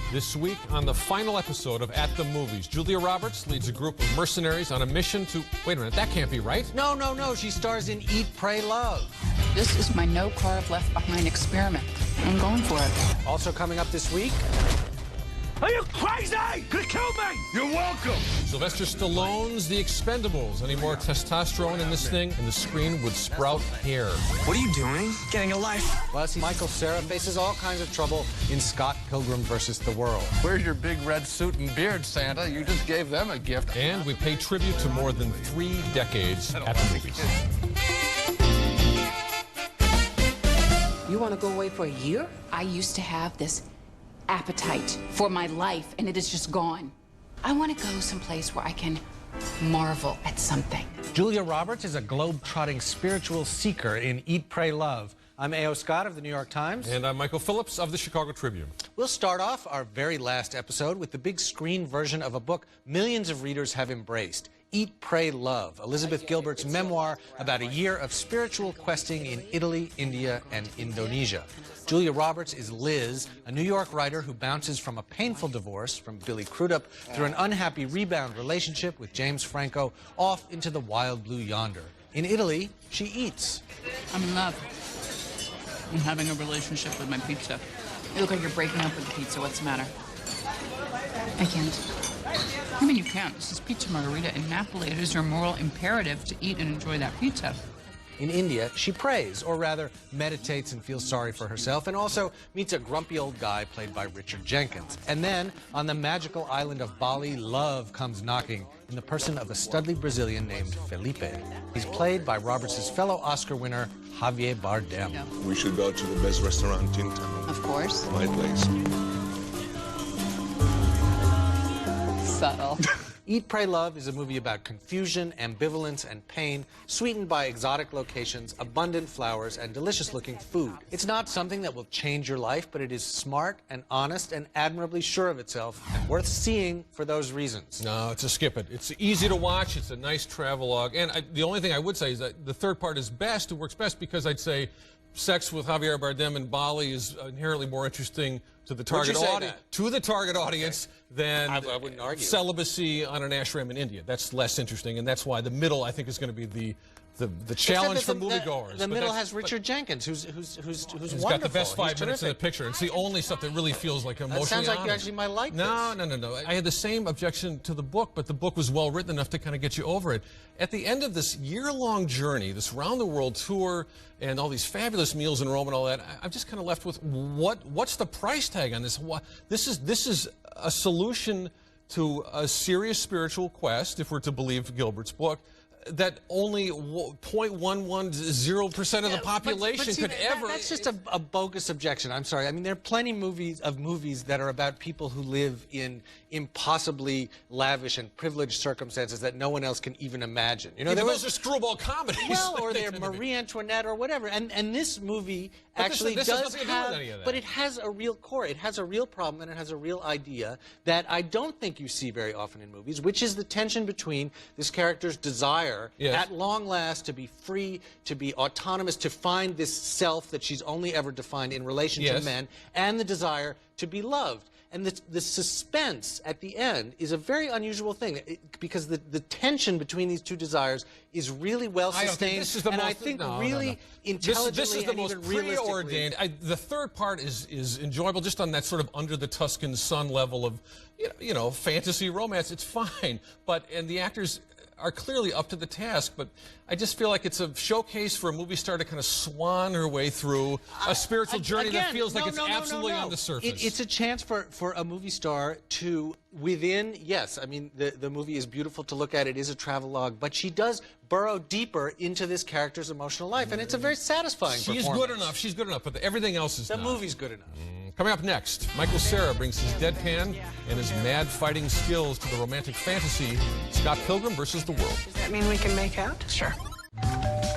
This week on the final episode of At the Movies, Julia Roberts leads a group of mercenaries on a mission to... Wait a minute, that can't be right. No. She stars in Eat, Pray, Love. This is my no-carb left-behind experiment. I'm going for it. Also coming up this week... Are you crazy? Could kill me! You're welcome! Sylvester Stallone's The Expendables. Any more testosterone in this thing, and the screen would sprout hair. What are you doing? Getting a life. Plus, Michael Cera faces all kinds of trouble in Scott Pilgrim vs. the World. Where's your big red suit and beard, Santa? You just gave them a gift. And we pay tribute to more than 3 decades at the movies. You want to go away for a year? I used to have this appetite for my life, and it is just gone. I want to go someplace where I can marvel at something. Julia Roberts is a globe-trotting spiritual seeker in Eat, Pray, Love. I'm A.O. Scott of the New York Times. And I'm Michael Phillips of the Chicago Tribune. We'll start off our very last episode with the big screen version of a book millions of readers have embraced. Eat, Pray, Love, Elizabeth Gilbert's memoir about a year of spiritual questing in Italy, India, and Indonesia. Julia Roberts is Liz, a New York writer who bounces from a painful divorce from Billy Crudup through an unhappy rebound relationship with James Franco off into the wild blue yonder. In Italy, she eats. I'm in love. I'm having a relationship with my pizza. You look like you're breaking up with the pizza. What's the matter? I can't. I mean, you can't. This is pizza margarita in Napoli. It is your moral imperative to eat and enjoy that pizza. In India, she prays, or rather meditates and feels sorry for herself, and also meets a grumpy old guy played by Richard Jenkins. And then, on the magical island of Bali, love comes knocking in the person of a studly Brazilian named Felipe. He's played by Roberts' fellow Oscar winner, Javier Bardem. Yeah. We should go to the best restaurant in town. Of course. My place. Subtle. Eat, Pray, Love is a movie about confusion, ambivalence, and pain, sweetened by exotic locations, abundant flowers, and delicious-looking food. It's not something that will change your life, but it is smart and honest and admirably sure of itself, and worth seeing for those reasons. No, it's a skip it. It's easy to watch. It's a nice travelogue. And the only thing I would say is that the third part is best. It works best because I'd say sex with Javier Bardem in Bali is inherently more interesting to the target audience than I wouldn't argue. Celibacy on an ashram in India. That's less interesting, and that's why the middle, I think, is going to be the challenge for moviegoers. The middle has Richard Jenkins, who's He's wonderful. got the best 5 minutes in the terrific. picture. It's the only stuff that really feels like emotionally That sounds like you honest. actually might like No. this. I had the same objection to the book, but the book was well written enough to kind of get you over it. At the end of this year-long journey, this round-the-world tour, and all these fabulous meals in Rome and all that, I'm just kind of left with what's the price tag on this? This is a solution to a serious spiritual quest, if we're to believe Gilbert's book, that only 0.110% of the population could ever... That's just a bogus objection. I'm sorry. I mean, there are plenty of movies that are about people who live in impossibly lavish and privileged circumstances that no one else can even imagine. You know, those are screwball comedies. Well, or they're Marie Antoinette or whatever. And this movie actually this does has nothing to do with any of that. but it has a real core. It has a real problem, and it has a real idea that I don't think you see very often in movies, which is the tension between this character's desire at long last to be free, to be autonomous, to find this self that she's only ever defined in relation to men, and the desire to be loved. And the suspense at the end is a very unusual thing because the tension between these two desires is really well sustained, and I think really intelligently this is the and most even realistically. preordained. The third part is enjoyable just on that sort of under the Tuscan sun level of you know fantasy romance. It's fine, and the actors are clearly up to the task, but I just feel like it's a showcase for a movie star to kind of swan her way through a spiritual journey that feels like it's absolutely on the surface. It's a chance for a movie star to, yes, I mean, the movie is beautiful to look at. It is a travelogue, but she does burrow deeper into this character's emotional life, and it's a very satisfying performance. She's good enough, but everything else is The not. movie's good enough. Coming up next, Michael Cera brings his deadpan and his mad fighting skills to the romantic fantasy Scott Pilgrim versus the World. Does that mean we can make out? Sure.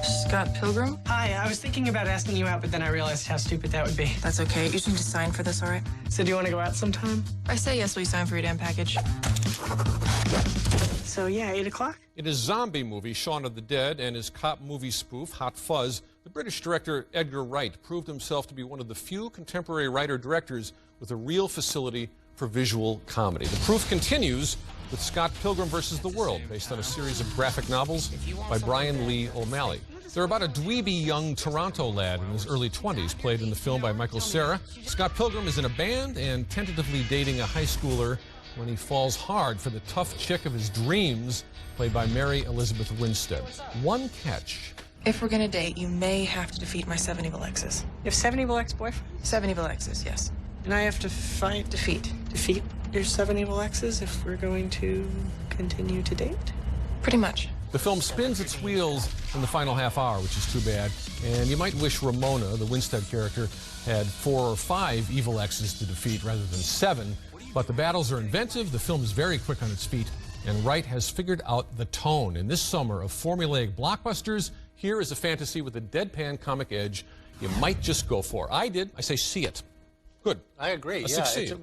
Scott Pilgrim? Hi, I was thinking about asking you out, but then I realized how stupid that would be. That's okay. You just need to sign for this, all right? So do you want to go out sometime? I say yes, will you sign for your damn package? So yeah, 8 o'clock? In his zombie movie, Shaun of the Dead, and his cop movie spoof, Hot Fuzz, the British director Edgar Wright proved himself to be one of the few contemporary writer-directors with a real facility for visual comedy. The proof continues with Scott Pilgrim vs. the World, based on a series of graphic novels by Brian Lee O'Malley. They're about a dweeby young Toronto lad in his early 20s, played in the film by Michael Cera. Scott Pilgrim is in a band and tentatively dating a high schooler when he falls hard for the tough chick of his dreams, played by Mary Elizabeth Winstead. One catch. If we're gonna date, you may have to defeat my 7 evil exes. You have 7 evil ex-boyfriends? 7 evil exes, yes. And I have to fight, defeat your 7 evil exes if we're going to continue to date? Pretty much. The film spins its wheels in the final half hour, which is too bad. And you might wish Ramona, the Winstead character, had 4 or 5 evil exes to defeat rather than 7. But the battles are inventive, the film is very quick on its feet, and Wright has figured out the tone. In this summer of formulaic blockbusters, here is a fantasy with a deadpan comic edge you might just go for. I did. I say see it. Good. I agree. Let's yeah, succeed. It's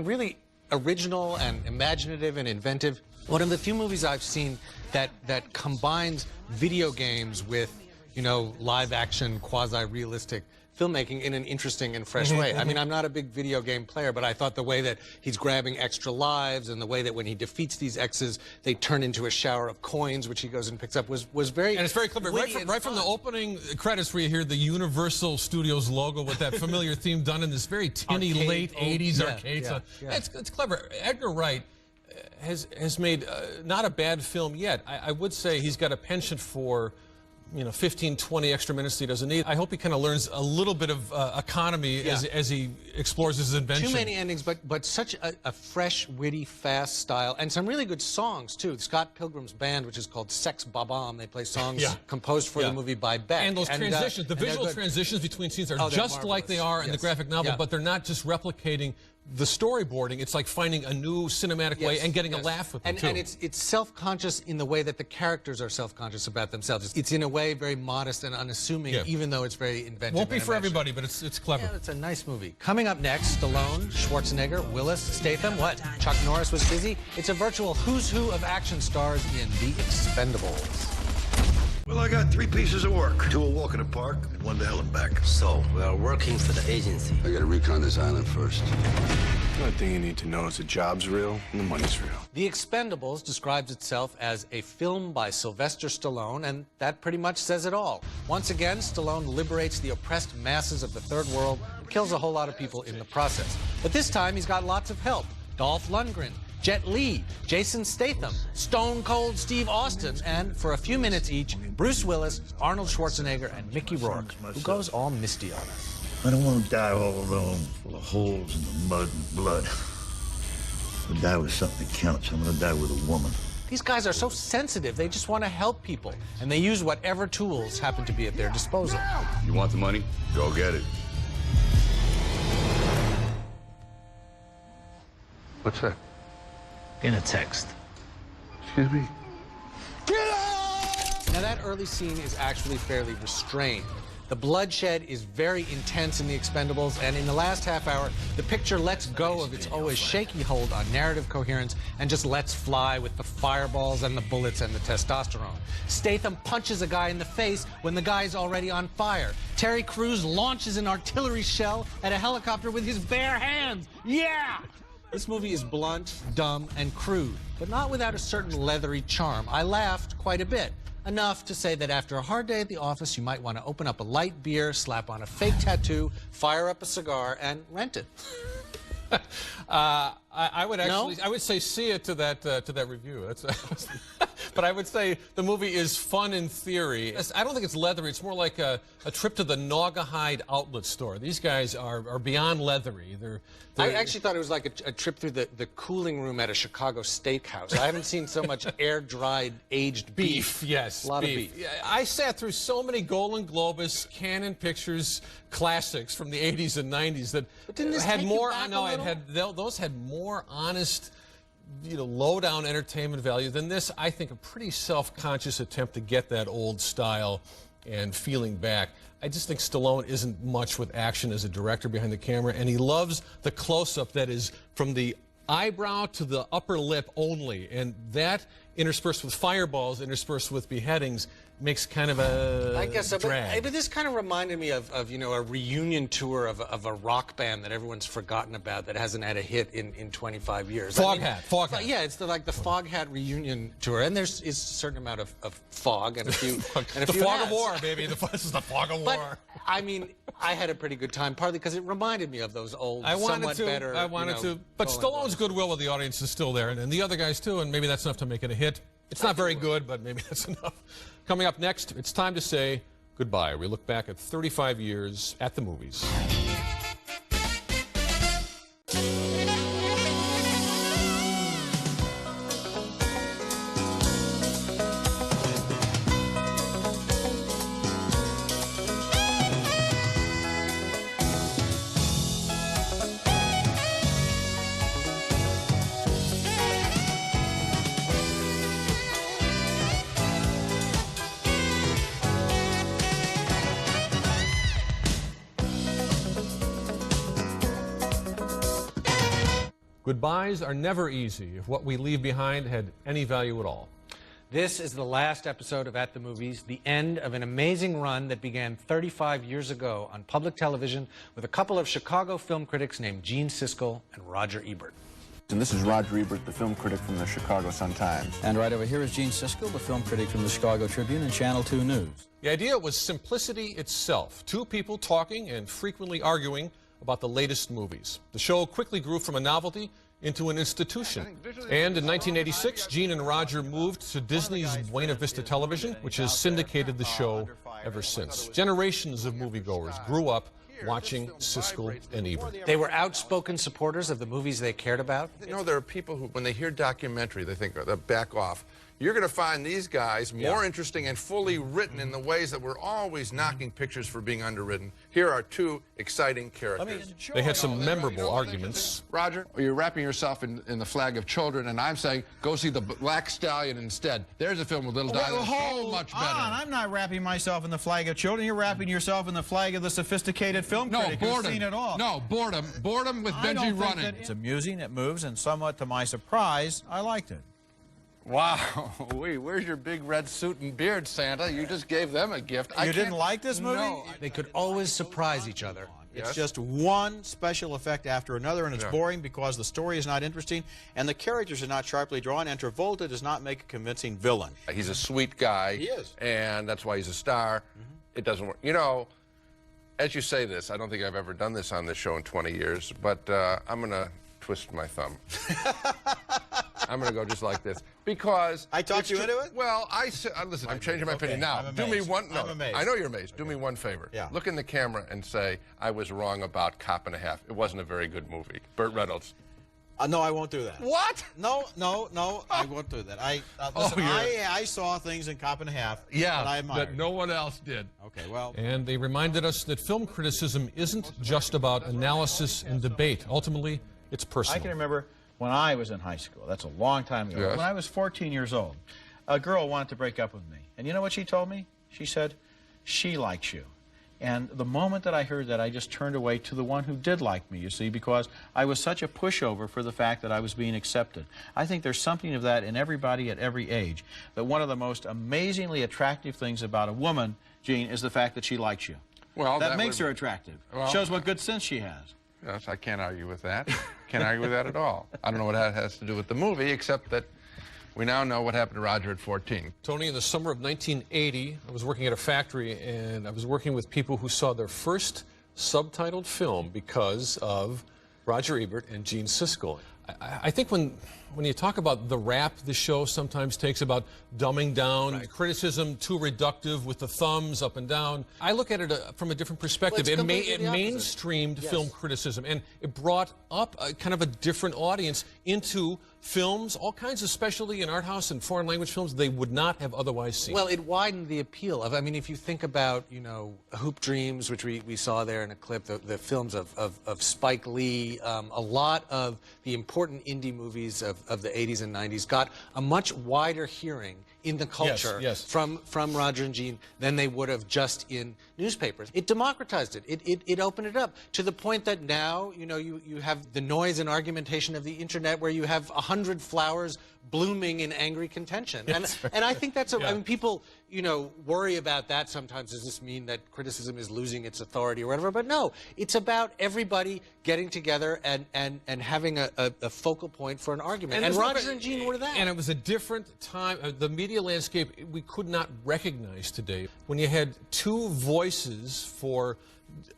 really original and imaginative and inventive. One of the few movies I've seen that combines video games with, you know, live action, quasi-realistic filmmaking in an interesting and fresh way. I mean, I'm not a big video game player, but I thought the way that he's grabbing extra lives and the way that when he defeats these exes, they turn into a shower of coins, which he goes and picks up, was very... And it's very clever. Right from the opening credits where you hear the Universal Studios logo with that familiar theme done in this very tinny late 80s arcade. Yeah. It's clever. Edgar Wright has made not a bad film yet. I would say he's got a penchant for, you know, 15, 20 extra minutes he doesn't need. I hope he kind of learns a little bit of economy as he explores his invention. Too many endings, but such a fresh, witty, fast style, and some really good songs, too. Scott Pilgrim's band, which is called Sex Bob-omb, they play songs composed for the movie by Beck. And those transitions, the visual transitions between scenes are just like they are in the graphic novel, but they're not just replicating the storyboarding. It's like finding a new cinematic way and getting a laugh with it, too. And it's self-conscious in the way that the characters are self-conscious about themselves. It's in a way very modest and unassuming, even though it's very inventive. Won't be for everybody, but it's clever. Yeah, it's a nice movie. Coming up next, Stallone, Schwarzenegger, Willis, Statham, what? Chuck Norris was busy? It's a virtual who's who of action stars in The Expendables. Well, I got 3 pieces of work. 2 a walk in the park and 1 to hell and back. So, we are working for the agency. I gotta recon this island first. The only thing you need to know is the job's real and the money's real. The Expendables describes itself as a film by Sylvester Stallone, and that pretty much says it all. Once again, Stallone liberates the oppressed masses of the third world and kills a whole lot of people in the process. But this time, he's got lots of help. Dolph Lundgren, Jet Li, Jason Statham, Stone Cold Steve Austin, and for a few minutes each, Bruce Willis, Arnold Schwarzenegger, and Mickey Rourke, who goes all misty on us. I don't want to die all alone, full of holes in the mud and blood. I'll die with something that counts. I'm going to die with a woman. These guys are so sensitive. They just want to help people, and they use whatever tools happen to be at their disposal. You want the money? Go get it. What's that? In a text. Excuse me? Now, that early scene is actually fairly restrained. The bloodshed is very intense in The Expendables, and in the last half hour, the picture lets go of its always shaky hold on narrative coherence and just lets fly with the fireballs and the bullets and the testosterone. Statham punches a guy in the face when the guy's already on fire. Terry Crews launches an artillery shell at a helicopter with his bare hands. Yeah! This movie is blunt, dumb, and crude, but not without a certain leathery charm. I laughed quite a bit. Enough to say that after a hard day at the office, you might want to open up a light beer, slap on a fake tattoo, fire up a cigar, and rent it. I would actually, I would say see it to that review. But I would say the movie is fun in theory. I don't think it's leathery. It's more like a trip to the Naugahyde outlet store. These guys are beyond leathery. I actually thought it was like a trip through the cooling room at a Chicago steakhouse. I haven't seen so much air-dried, aged beef. Yes, a lot of beef. I sat through so many Golden Globus, Canon Pictures classics from the 80s and 90s that had more. Those had more honest, low-down entertainment value than this. I think a pretty self-conscious attempt to get that old style and feeling back. I just think Stallone isn't much with action as a director behind the camera, and he loves the close-up that is from the eyebrow to the upper lip only, and that interspersed with fireballs, interspersed with beheadings, makes kind of a I guess so, drag. but this kind of reminded me of a reunion tour of a rock band that everyone's forgotten about that hasn't had a hit in 25 years. Foghat. Yeah, it's like the Foghat reunion tour, and there's a certain amount of fog and a few the fog of war, baby. This is the fog of war. But, I mean, I had a pretty good time, partly because it reminded me of those old, somewhat better. I wanted to. But Stallone's goodwill with the audience is still there, and the other guys too, and maybe that's enough to make it a hit. It's not very good, but maybe that's enough. Coming up next, it's time to say goodbye. We look back at 35 years at the movies. Goodbyes are never easy if what we leave behind had any value at all. This is the last episode of At the Movies, the end of an amazing run that began 35 years ago on public television with a couple of Chicago film critics named Gene Siskel and Roger Ebert. And this is Roger Ebert, the film critic from the Chicago Sun-Times. And right over here is Gene Siskel, the film critic from the Chicago Tribune and Channel 2 News. The idea was simplicity itself. Two people talking and frequently arguing about the latest movies. The show quickly grew from a novelty into an institution. And in 1986, Gene and Roger moved to Disney's Buena Vista Television, which has syndicated the show ever since. Generations of moviegoers grew up watching Siskel and Ebert. They were outspoken supporters of the movies they cared about. You know, there are people who, when they hear documentary, they think, they'll back off. You're going to find these guys more interesting and fully written in the ways that we're always knocking pictures for being underwritten. Here are two exciting characters. They had some memorable arguments. Roger, you're wrapping yourself in the flag of children, and I'm saying go see the Black Stallion instead. There's a film with Little Di that's so much better. I'm not wrapping myself in the flag of children. You're wrapping yourself in the flag of the sophisticated film critic who's seen it all. No, boredom. Boredom with Benji running. It's amusing, it moves, and somewhat to my surprise, I liked it. Wow, where's your big red suit and beard, Santa? You just gave them a gift. You didn't like this movie? No, they could always surprise each other. It's just one special effect after another, and it's boring because the story is not interesting, and the characters are not sharply drawn, and Travolta does not make a convincing villain. He's a sweet guy. He is. And that's why he's a star. It doesn't work. You know, as you say this, I don't think I've ever done this on this show in 20 years, but I'm going to twist my thumb. I'm going to go just like this because I talked you into it. Well, listen. I'm changing my opinion now. Do me one. No, I'm amazed. I know you're amazed. Do me one favor. Yeah. Look in the camera and say I was wrong about Cop and a Half. It wasn't a very good movie. Burt Reynolds. No, I won't do that. What? No, I won't do that. Listen, I saw things in Cop and a Half that I admired. That no one else did. Okay, well. And they reminded us that film criticism isn't just about analysis and debate. Ultimately, it's personal. I can remember when I was in high school. That's a long time ago. Yes. When I was 14 years old, a girl wanted to break up with me. And you know what she told me? She said, she likes you. And the moment that I heard that, I just turned away to the one who did like me, you see, because I was such a pushover for the fact that I was being accepted. I think there's something of that in everybody at every age. That one of the most amazingly attractive things about a woman, Gene, is the fact that she likes you. Well, that makes her attractive. Well, shows what good sense she has. Yes, I can't argue with that. Can't argue with that at all. I don't know what that has to do with the movie, except that we now know what happened to Roger at 14. Tony, in the summer of 1980, I was working at a factory, and I was working with people who saw their first subtitled film because of Roger Ebert and Gene Siskel. I think when you talk about the rap the show sometimes takes about dumbing down, criticism too reductive with the thumbs up and down, I look at it from a different perspective. Well, it mainstreamed film criticism, and it brought up kind of a different audience into films, all kinds of specialty and art house and foreign language films they would not have otherwise seen. Well, it widened the appeal of, I mean, if you think about, you know, Hoop Dreams, which we saw there in a clip, the films of Spike Lee, a lot of the important indie movies of the 80s and 90s got a much wider hearing in the culture from Roger and Gene than they would have just in newspapers. It democratized it. It opened it up to the point that now, you know, you have the noise and argumentation of the internet where you have 100 100 flowers blooming in angry contention. And I think that's, I mean, people, you know, worry about that sometimes. Does this mean that criticism is losing its authority or whatever? But no, it's about everybody getting together and having a focal point for an argument. And Roger and Gene were that. And it was a different time. The media landscape we could not recognize today. When you had two voices for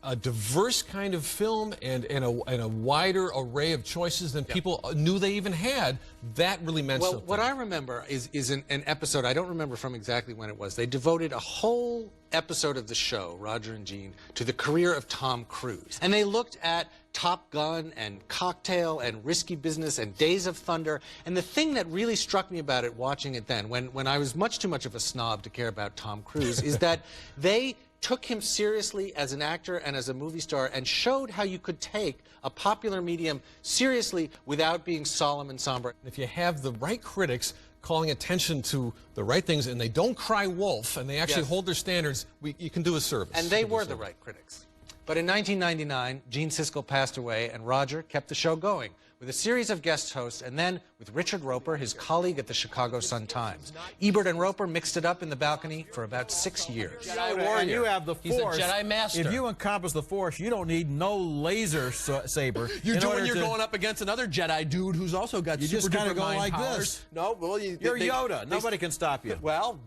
a diverse kind of film and a wider array of choices than people knew they even had, that really meant something. Well, what I remember is an episode, I don't remember from exactly when it was. They devoted a whole episode of the show, Roger and Gene, to the career of Tom Cruise. And they looked at Top Gun and Cocktail and Risky Business and Days of Thunder. And the thing that really struck me about it, watching it then, when I was much too much of a snob to care about Tom Cruise, is that they took him seriously as an actor and as a movie star and showed how you could take a popular medium seriously without being solemn and somber. If you have the right critics calling attention to the right things and they don't cry wolf and they actually hold their standards, you can do a service. And they were the right critics. But in 1999, Gene Siskel passed away and Roger kept the show going with a series of guest hosts, and then with Richard Roeper, his colleague at the Chicago Sun-Times. Ebert and Roeper mixed it up in the balcony for about 6 years. And you have the Force. He's a Jedi master. If you encompass the Force, you don't need no laser saber. You're going up against another Jedi dude who's also got super just kind of go like powers. this. No, well, you're Yoda. Nobody can stop you. Well,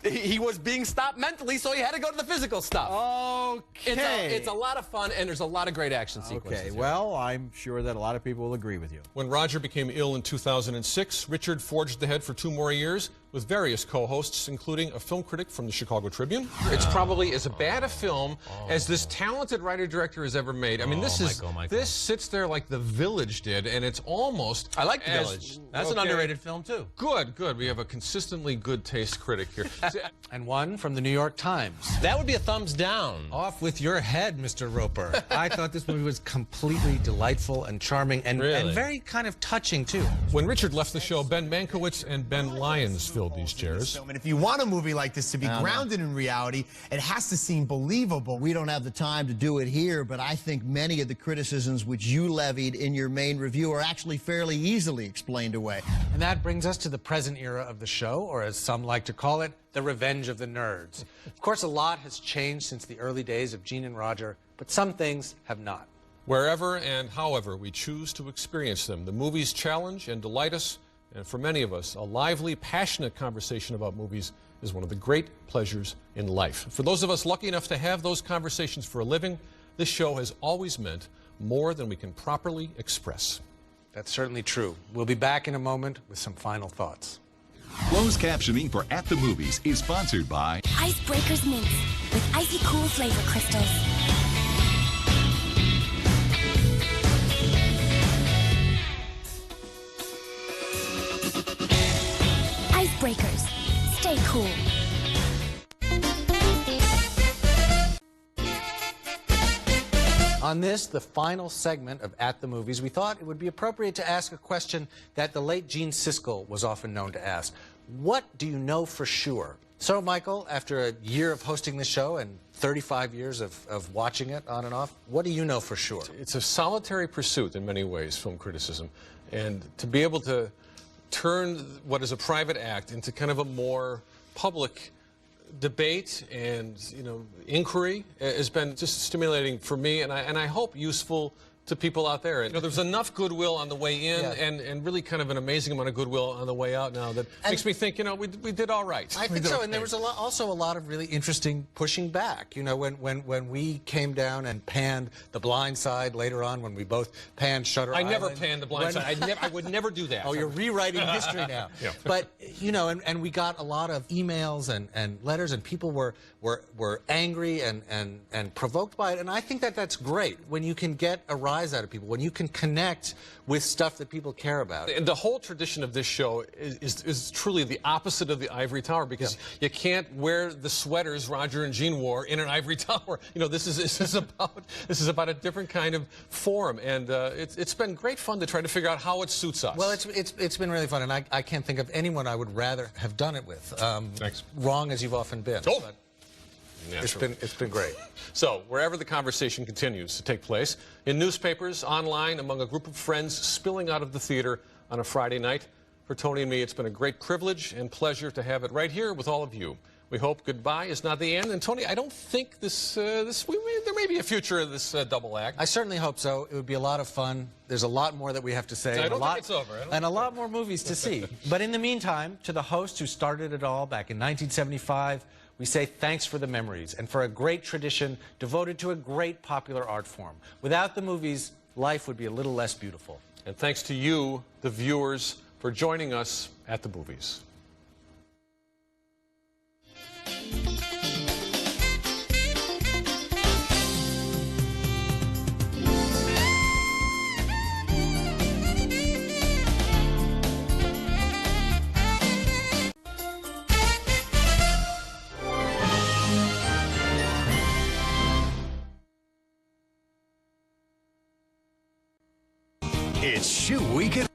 he was being stopped mentally, so he had to go to the physical stuff. Okay. It's a lot of fun, and there's a lot of great action sequences. Okay, well, I'm sure that a lot of people will agree with you. When Roger became ill in 2006, Richard forged ahead for 2 more years with various co-hosts, including a film critic from the Chicago Tribune. It's probably as bad a film as this talented writer-director has ever made. I mean, this sits there like The Village did, and it's almost I like The Village. That's an underrated film, too. Good, good. We have a consistently good taste critic here. And one from the New York Times. That would be a thumbs down. Off with your head, Mr. Roeper. I thought this movie was completely delightful and charming and very kind of touching, too. When Richard left the show, Ben Mankiewicz and Ben Lyons filled these chairs. And if you want a movie like this to be grounded in reality, it has to seem believable. We don't have the time to do it here, but I think many of the criticisms which you levied in your main review are actually fairly easily explained away. And that brings us to the present era of the show, or as some like to call it, the revenge of the nerds. Of course, a lot has changed since the early days of Gene and Roger, but some things have not. Wherever and however we choose to experience them, the movies challenge and delight us, and for many of us, a lively, passionate conversation about movies is one of the great pleasures in life. For those of us lucky enough to have those conversations for a living, this show has always meant more than we can properly express. That's certainly true. We'll be back in a moment with some final thoughts. Closed captioning for At the Movies is sponsored by Icebreakers Mints with icy cool flavor crystals. Icebreakers. Stay cool. On this, the final segment of At the Movies, we thought it would be appropriate to ask a question that the late Gene Siskel was often known to ask. What do you know for sure? So, Michael, after a year of hosting the show and 35 years of watching it on and off, what do you know for sure? It's a solitary pursuit in many ways, film criticism. And to be able to turn what is a private act into kind of a more public debate and, you know, inquiry has been just stimulating for me, and I hope useful to people out there. You know, there's enough goodwill on the way in and really kind of an amazing amount of goodwill on the way out now that makes me think, you know, we did all right. I think so, and there was also a lot of really interesting pushing back. You know, when we came down and panned The Blind Side later on, when we both panned Shutter Island. I never panned The Blind Side. I would never do that. Oh, you're rewriting history now. Yeah. But, you know, and we got a lot of emails and letters, and people were angry and provoked by it, and I think that that's great when you can get a rise out of people, when you can connect with stuff that people care about. The whole tradition of this show is truly the opposite of the ivory tower, because you can't wear the sweaters Roger and Gene wore in an ivory tower. You know, this is about a different kind of forum, and it's been great fun to try to figure out how it suits us. Well, it's been really fun, and I can't think of anyone I would rather have done it with. Thanks. Wrong as you've often been. Oh. But Naturally. It's been great. So, wherever the conversation continues to take place, in newspapers, online, among a group of friends spilling out of the theater on a Friday night, for Tony and me, it's been a great privilege and pleasure to have it right here with all of you. We hope goodbye is not the end. And Tony, I don't think there may be a future of this double act. I certainly hope so. It would be a lot of fun. There's a lot more that we have to say. I don't think it's over. And a lot more movies to see. But in the meantime, to the host who started it all back in 1975, we say thanks for the memories and for a great tradition devoted to a great popular art form. Without the movies, life would be a little less beautiful. And thanks to you, the viewers, for joining us at the movies. It's Shoe Weekend.